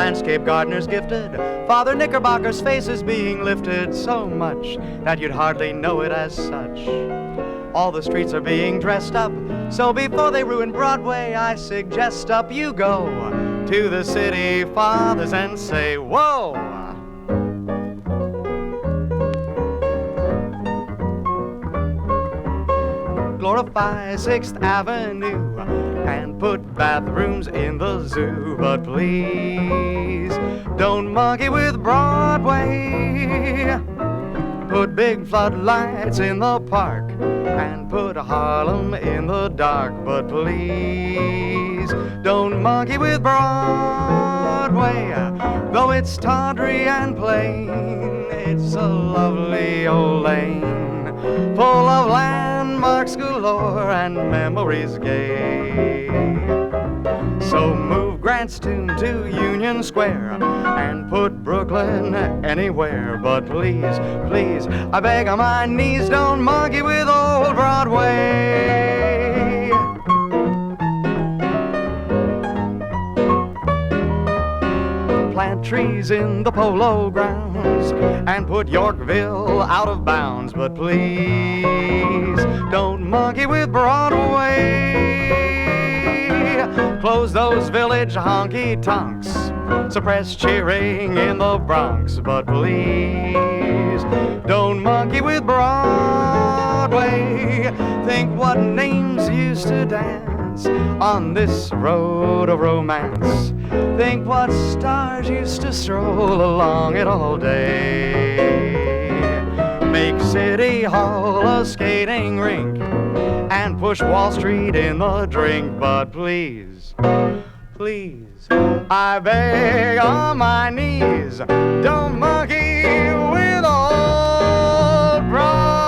landscape gardeners gifted. Father Knickerbocker's face is being lifted so much that you'd hardly know it as such. All the streets are being dressed up, so before they ruin Broadway, I suggest up you go to the city fathers and say, whoa! Glorify 6th Avenue and put bathrooms in the zoo, but please don't monkey with Broadway. Put big floodlights in the park and put Harlem in the dark, but please don't monkey with Broadway. Though it's tawdry and plain, it's a lovely old lane, full of landmarks galore and memories gay. So move Grant's Tomb to Union Square and put Brooklyn anywhere, but please, please, I beg on my knees, don't monkey with old Broadway. Plant trees in the Polo Grounds and put Yorkville out of bounds, but please don't monkey with Broadway. Close those village honky-tonks, suppress cheering in the Bronx, but please don't monkey with Broadway. Think what names used to dance on this road of romance. Think what stars used to stroll along it all day. Make City Hall a skating rink and push Wall Street in the drink, but please, please, I beg on my knees, don't monkey with old Broadway.